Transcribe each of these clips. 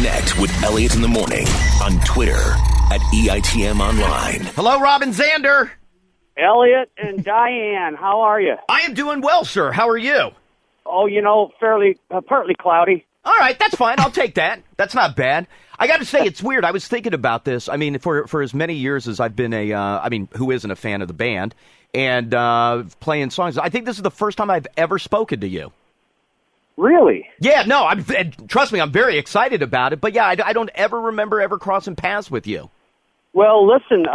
Connect with Elliot in the morning on Twitter at EITM Online. Hello, Robin Zander. Elliot and Diane, how are you? I am doing well, sir. How are you? Oh, partly cloudy. All right, that's fine. I'll take that. That's not bad. I got to say, it's weird. I was thinking about this. I mean, for as many years as I've been who isn't a fan of the band and playing songs, I think this is the first time I've ever spoken to you. Really? Yeah, no, trust me, I'm very excited about it. But yeah, I don't ever remember ever crossing paths with you. Well, listen,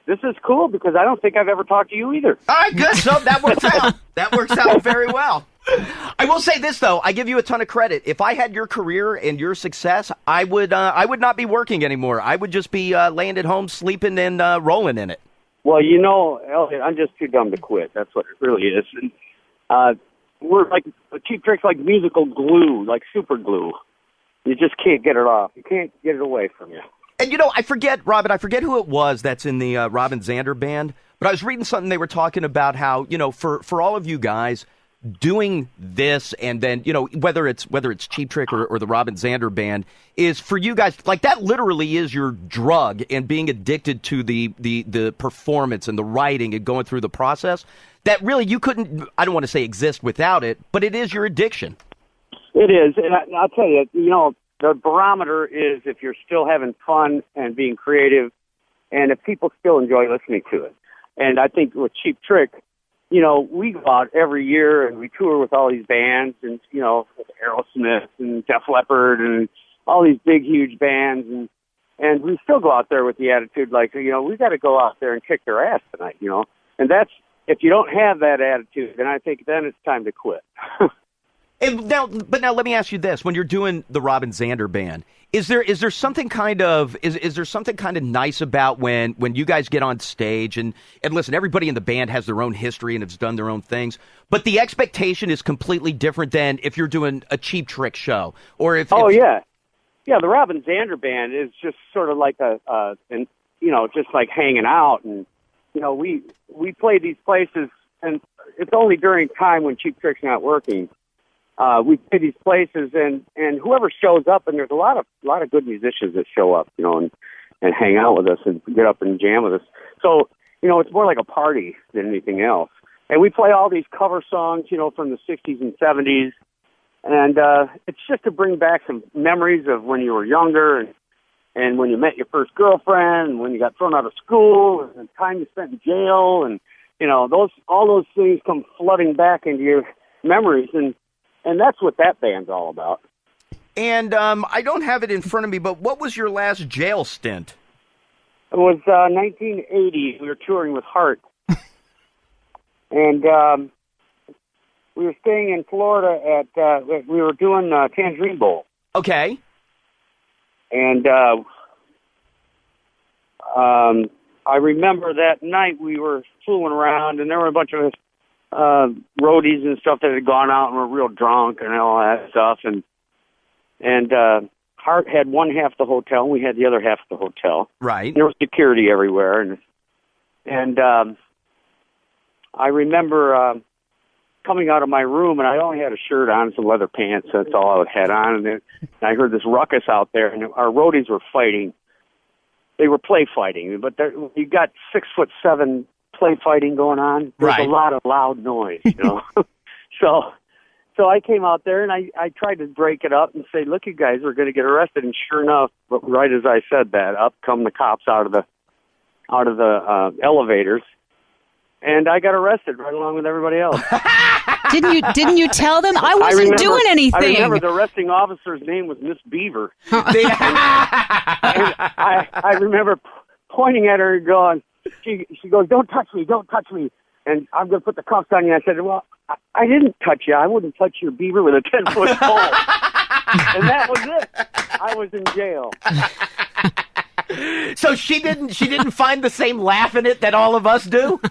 this is cool because I don't think I've ever talked to you either. All right, good. So that works out. That works out very well. I will say this, though. I give you a ton of credit. If I had your career and your success, I would not be working anymore. I would just be laying at home, sleeping, and rolling in it. Well, Elliot, I'm just too dumb to quit. That's what it really is. And, we're like Cheap Trick's like musical glue, like super glue. You just can't get it off. You can't get it away from you. And, I forget who it was that's in the Robin Zander band, but I was reading something they were talking about how, for all of you guys doing this and then, whether it's Cheap Trick or the Robin Zander band is for you guys, like that literally is your drug and being addicted to the performance and the writing and going through the process that really you couldn't, I don't want to say exist without it, but it is your addiction. It is. And I'll tell you, the barometer is if you're still having fun and being creative and if people still enjoy listening to it. And I think with Cheap Trick, we go out every year and we tour with all these bands and, with Aerosmith and Def Leppard and all these big, huge bands. And we still go out there with the attitude like, we got to go out there and kick their ass tonight, And that's, if you don't have that attitude, then I think then it's time to quit. But now let me ask you this: when you're doing the Robin Zander band, is there something kind of nice about when you guys get on stage and listen, everybody in the band has their own history and has done their own things, but the expectation is completely different than if you're doing a Cheap Trick show or if. Yeah, the Robin Zander band is just sort of like just like hanging out and. We play these places, and it's only during time when Cheap Trick's not working. We play these places, and whoever shows up, and there's a lot of good musicians that show up, and hang out with us and get up and jam with us. So, it's more like a party than anything else. And we play all these cover songs, from the 60s and 70s, and it's just to bring back some memories of when you were younger and when you met your first girlfriend, and when you got thrown out of school, and the time you spent in jail, and all those things come flooding back into your memories, and that's what that band's all about. And I don't have it in front of me, but what was your last jail stint? It was 1980. We were touring with Heart, and we were staying in Florida we were doing Tangerine Bowl. Okay. And I remember that night we were fooling around, and there were a bunch of roadies and stuff that had gone out and were real drunk and all that stuff. And Hart had one half the hotel, and we had the other half of the hotel. Right. And there was security everywhere, and I remember coming out of my room, and I only had a shirt on, some leather pants. That's all I had on. And I heard this ruckus out there, and our roadies were fighting. They were play fighting, but you got 6'7" play fighting going on. There's right. A lot of loud noise, So I came out there, and I tried to break it up and say, look, you guys are going to get arrested. And sure enough, right as I said that, up come the cops out of the elevators. And I got arrested right along with everybody else. Didn't you tell them? I wasn't doing anything. I remember the arresting officer's name was Miss Beaver. and I remember pointing at her and going, she goes, don't touch me, and I'm going to put the cuffs on you. I said, well, I didn't touch you. I wouldn't touch your beaver with a 10-foot pole. And that was it. I was in jail. So she didn't find the same laugh in it that all of us do?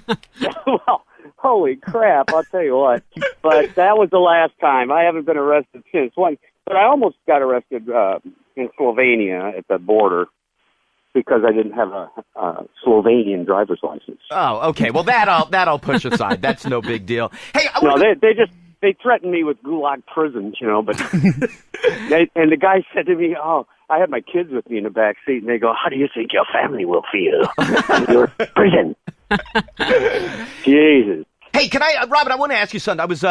Well, holy crap, I'll tell you what. But that was the last time. I haven't been arrested since. But I almost got arrested in Slovenia at the border because I didn't have a Slovenian driver's license. Oh, okay. Well, that'll push aside. That's no big deal. Hey, they threatened me with gulag prisons, but and the guy said to me, "Oh, I had my kids with me in the back seat, and they go, "How do you think your family will feel in your prison?" Jesus. Hey, can I, Robin? I want to ask you something. I was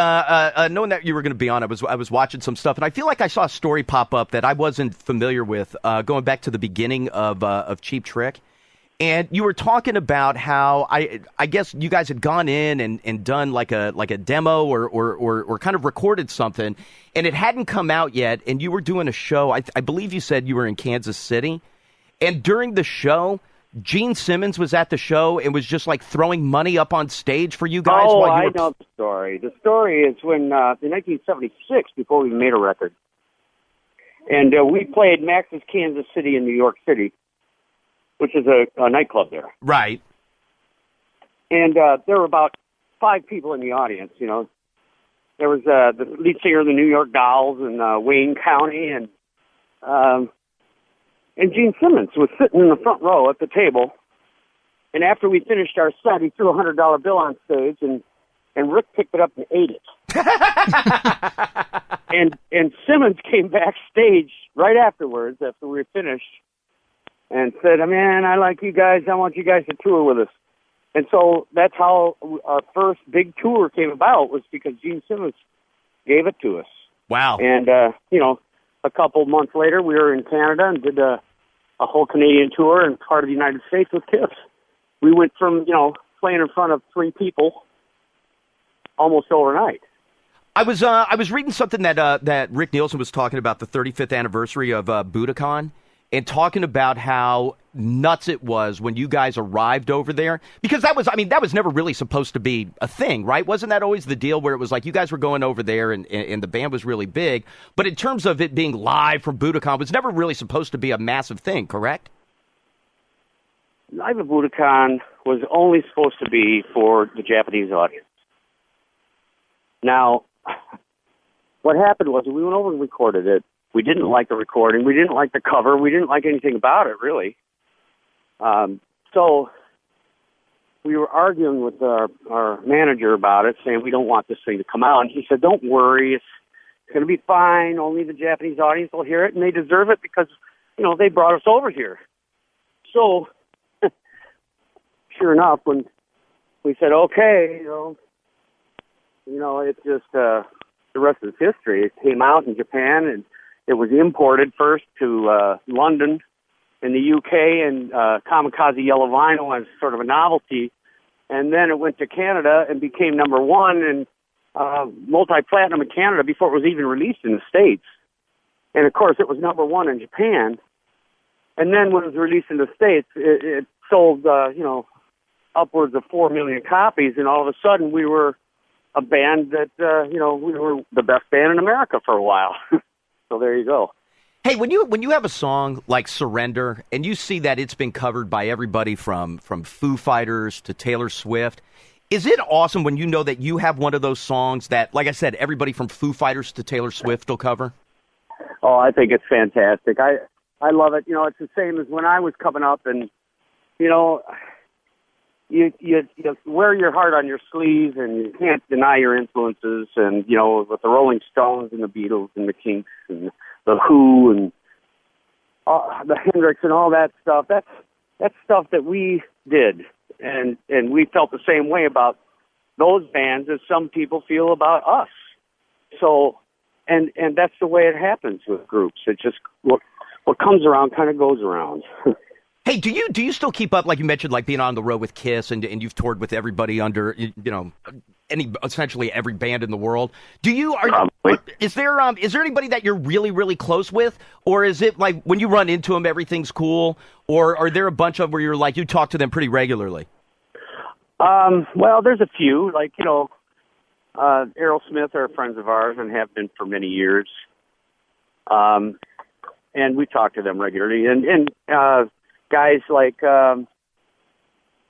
knowing that you were going to be on. I was watching some stuff, and I feel like I saw a story pop up that I wasn't familiar with, going back to the beginning of Cheap Trick. And you were talking about how I guess you guys had gone in and done like a demo or kind of recorded something, and it hadn't come out yet. And you were doing a show. I believe you said you were in Kansas City, and during the show, Gene Simmons was at the show and was just like throwing money up on stage for you guys. Oh, while you I were... know the story. The story is when in 1976, before we made a record, and we played Max's Kansas City in New York City, which is a nightclub there. Right. And there were about 5 people in the audience, you know. There was the lead singer of the New York Dolls in Wayne County, and Gene Simmons was sitting in the front row at the table. And after we finished our set, he threw a $100 bill on stage, and Rick picked it up and ate it. and Simmons came backstage right afterwards, after we were finished, and said, "Man, I like you guys. I want you guys to tour with us." And so that's how our first big tour came about, was because Gene Simmons gave it to us. Wow. And, you know, a couple months later, we were in Canada and did a whole Canadian tour and part of the United States with Kiss. We went from, you know, playing in front of 3 people almost overnight. I was reading something that Rick Nielsen was talking about the 35th anniversary of Budokan, and talking about how nuts it was when you guys arrived over there. Because that was never really supposed to be a thing, right? Wasn't that always the deal where it was like you guys were going over there and the band was really big? But in terms of it being live from Budokan, it was never really supposed to be a massive thing, correct? Live at Budokan was only supposed to be for the Japanese audience. Now, what happened was we went over and recorded it. We didn't like the recording. We didn't like the cover. We didn't like anything about it, really. So we were arguing with our manager about it, saying we don't want this thing to come out. And he said, "Don't worry. It's going to be fine. Only the Japanese audience will hear it, and they deserve it because, you know, they brought us over here." So, sure enough, when we said, "Okay, you know, it's just the rest is history." It came out in Japan, and it was imported first to London in the UK, and Kamikaze Yellow Vinyl as sort of a novelty. And then it went to Canada and became number 1 and multi-platinum in Canada before it was even released in the States. And, of course, it was number 1 in Japan. And then when it was released in the States, it sold, you know, upwards of 4 million copies. And all of a sudden we were a band that, you know, we were the best band in America for a while. So there you go. Hey, when you have a song like Surrender and you see that it's been covered by everybody from Foo Fighters to Taylor Swift, is it awesome when you know that you have one of those songs that, like I said, everybody from Foo Fighters to Taylor Swift will cover? Oh, I think it's fantastic. I love it. You know, it's the same as when I was coming up, and, you know, you wear your heart on your sleeve, and you can't deny your influences. And, you know, with the Rolling Stones and the Beatles and the Kinks and the Who and the Hendrix and all that stuff, that's stuff that we did. And we felt the same way about those bands as some people feel about us. So, and that's the way it happens with groups. It just, what comes around kind of goes around. Hey, do you still keep up, like you mentioned, like being on the road with Kiss, and you've toured with everybody under, you know, essentially every band in the world? Is there anybody that you're really, really close with, or is it like when you run into them, everything's cool, or are there a bunch of where you're like you talk to them pretty regularly? Well, there's a few, like, you know, Aerosmith are friends of ours and have been for many years, and we talk to them regularly, and guys like, I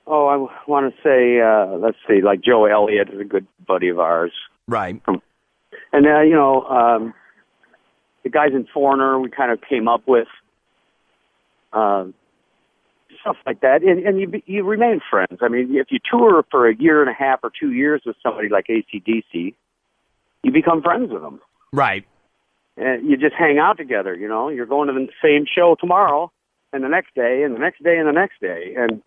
want to say, let's see, like Joe Elliot is a good buddy of ours. Right. And, you know, the guys in Foreigner we kind of came up with, stuff like that. And you remain friends. I mean, if you tour for a year and a half or 2 years with somebody like AC/DC, you become friends with them. Right. you just hang out together. You know, you're going to the same show tomorrow, and the next day, and the next day, and the next day, and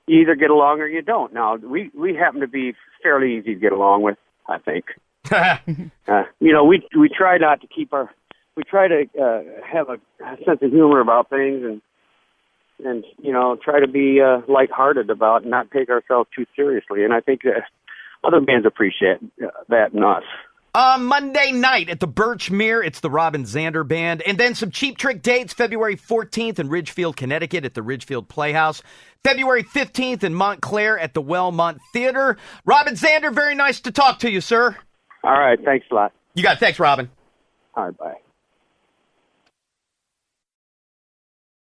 you either get along or you don't. Now, we happen to be fairly easy to get along with, I think. You know, we try not to we try to have a sense of humor about things, and you know, try to be lighthearted about and not take ourselves too seriously. And I think other bands appreciate that in us. Monday night at the Birchmere, it's the Robin Zander Band. And then some Cheap Trick dates, February 14th in Ridgefield, Connecticut at the Ridgefield Playhouse. February 15th in Montclair at the Wellmont Theater. Robin Zander, very nice to talk to you, sir. All right, thanks a lot. You got it. Thanks, Robin. All right, bye.